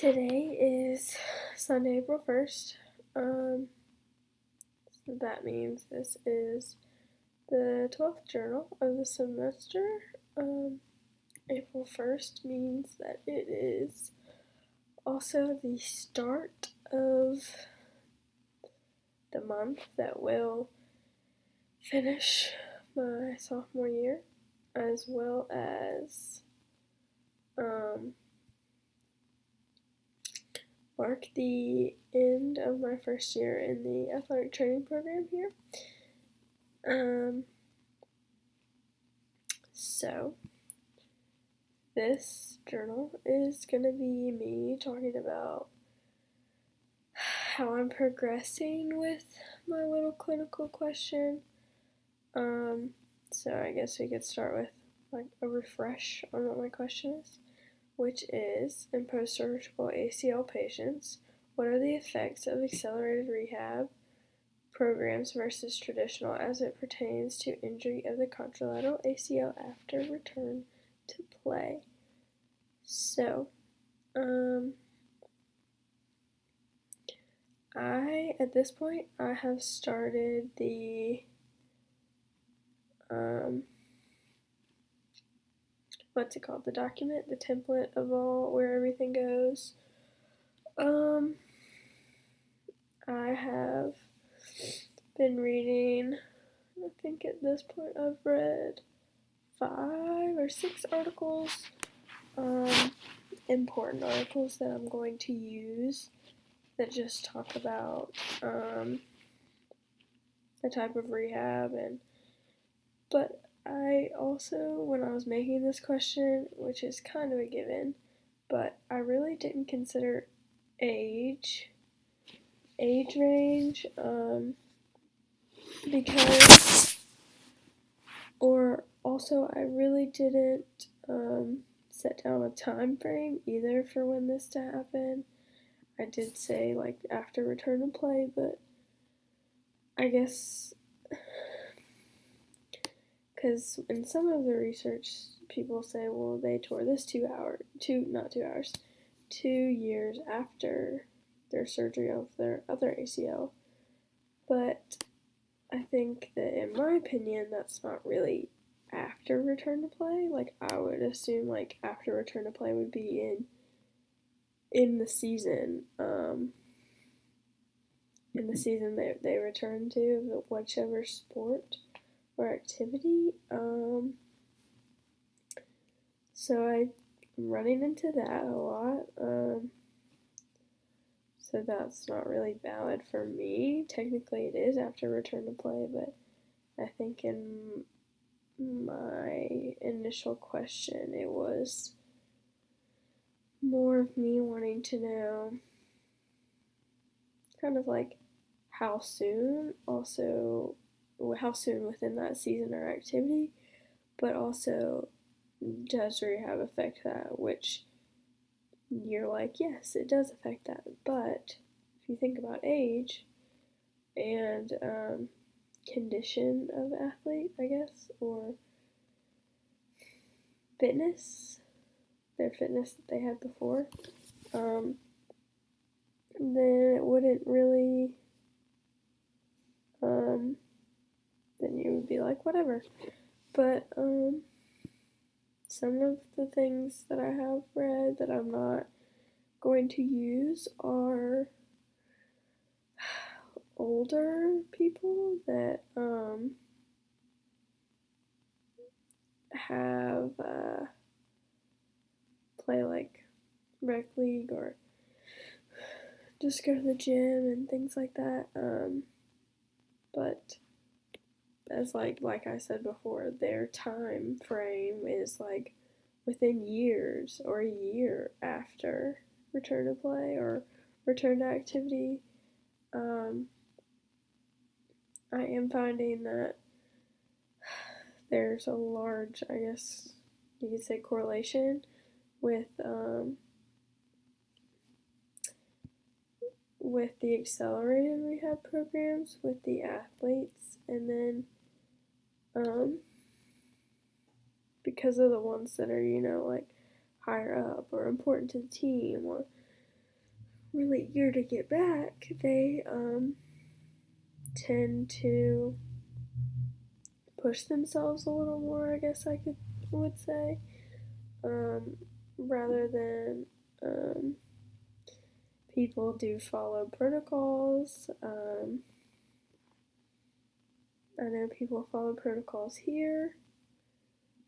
Today is Sunday, April 1st. So that means this is the 12th journal of the semester. April 1st means that it is also the start of the month that will finish my sophomore year, as well as mark the end of my first year in the athletic training program here. So this journal is going to be me talking about how I'm progressing with my little clinical question. So I guess we could start with like a refresh on what my question is, which is, in post-surgical ACL patients, what are the effects of accelerated rehab programs versus traditional as it pertains to injury of the contralateral ACL after return to play? So, at this point, I have started the, the document, the template of where everything goes. I have been reading, I think at this point I've read 5 or 6 articles, important articles that I'm going to use that just talk about the type of rehab, but I also, when I was making this question, which is kind of a given, but I really didn't consider age range, because, or also I really didn't set down a time frame either for when this to happen. I did say like after return to play, but I guess because in some of the research people say, well, they tore this 2 years after their surgery of their other ACL. But I think that in my opinion that's not really after return to play. Like I would assume like after return to play would be in the season, they return to whichever sport or activity. So I'm running into that a lot. So that's not really valid for me. Technically it is after return to play, but I think in my initial question it was more of me wanting to know kind of like how soon within that season or activity, but also does rehab affect that, which you're like, yes, it does affect that. But if you think about age and condition of athlete, I guess, or their fitness that they had before, then it wouldn't really, then you would be like, whatever. But some of the things that I have read that I'm not going to use are older people that have play like rec league or just go to the gym and things like that. But as like I said before, their time frame is like within years or a year after return to play or return to activity. I am finding that there's a large, I guess you could say, correlation with the accelerated rehab programs with the athletes, and then because of the ones that are, like higher up or important to the team or really eager to get back, they tend to push themselves a little more, I guess would say, um, rather than people do follow protocols. I know people follow protocols here,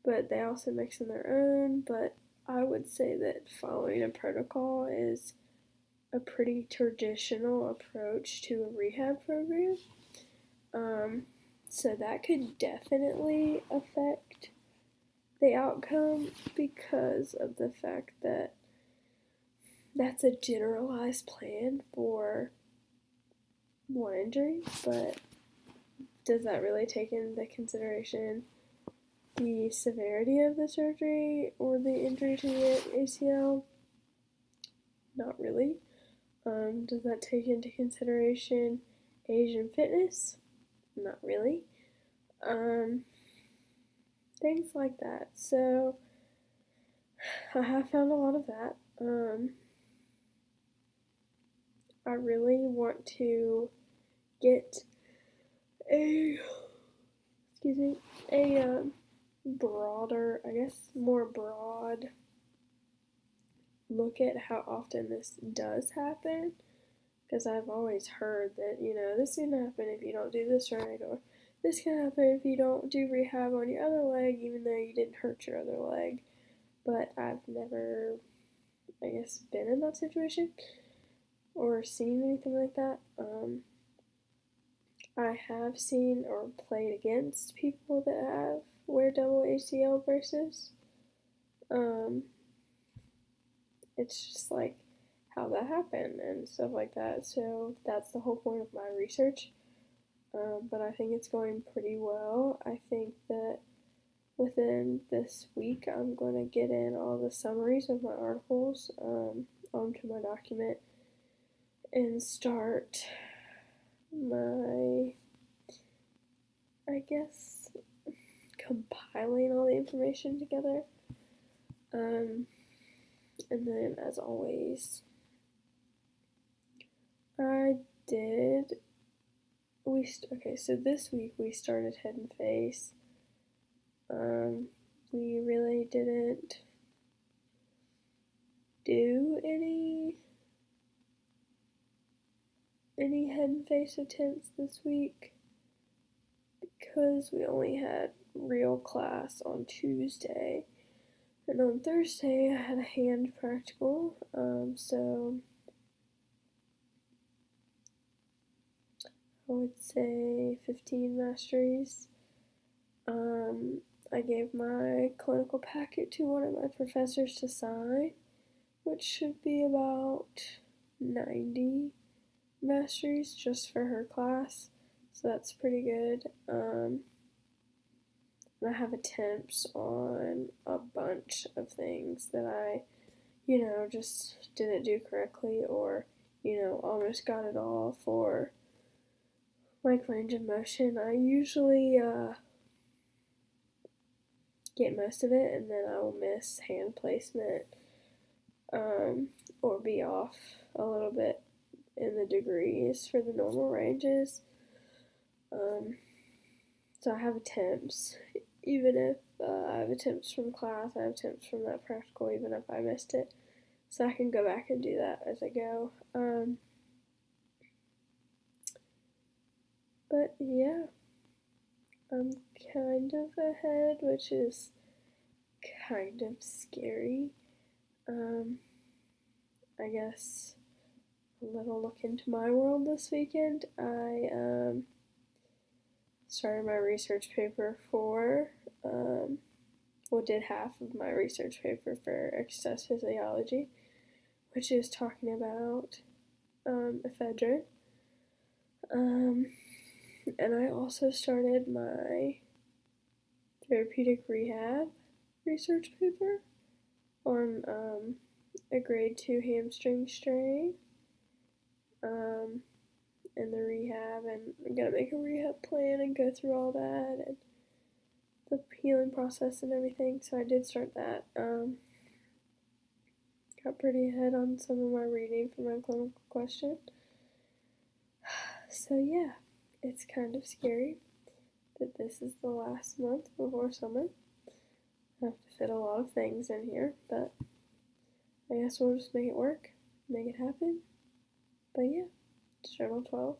but they also mix in their own. But I would say that following a protocol is a pretty traditional approach to a rehab program. Um, so that could definitely affect the outcome because of the fact that that's a generalized plan for one injury, but does that really take into consideration the severity of the surgery or the injury to the ACL? Not really. Does that take into consideration age and fitness? Not really. Things like that. So I have found a lot of that. I really want to get a a broader, I guess, more broad look at how often this does happen. Because I've always heard that, this can happen if you don't do this right, or this can happen if you don't do rehab on your other leg, even though you didn't hurt your other leg. But I've never, I guess, been in that situation or seen anything like that. I have seen or played against people that have wear double ACL braces. It's just like how that happened and stuff like that. So that's the whole point of my research. But I think it's going pretty well. I think that within this week, I'm going to get in all the summaries of my articles onto my document and start my, I guess, compiling all the information together. And then, as always, so this week we started Head and Face. We really didn't do any Head and Face attempts this week because we only had real class on Tuesday. And on Thursday, I had a hand practical, so I would say 15 masteries. I gave my clinical packet to one of my professors to sign, which should be about 90 masteries just for her class, so that's pretty good. And I have attempts on a bunch of things that I, just didn't do correctly or, almost got it all for, like, range of motion. I usually get most of it, and then I will miss hand placement or be off a little bit in the degrees for the normal ranges. So I have attempts, even if I have attempts from class, I have attempts from that practical, even if I missed it. So I can go back and do that as I go. But yeah, I'm kind of ahead, which is kind of scary. I guess a little look into my world this weekend. I started my research paper did half of my research paper for exercise physiology, which is talking about ephedrine. And I also started my therapeutic rehab research paper on a grade 2 hamstring strain and the rehab, and I'm gonna make a rehab plan and go through all that and the healing process and everything. So I did start that. got pretty ahead on some of my reading for my clinical question. So yeah, it's kind of scary that this is the last month before summer. I have to fit a lot of things in here, but I guess we'll just make it work, make it happen. But yeah, it's Journal 12.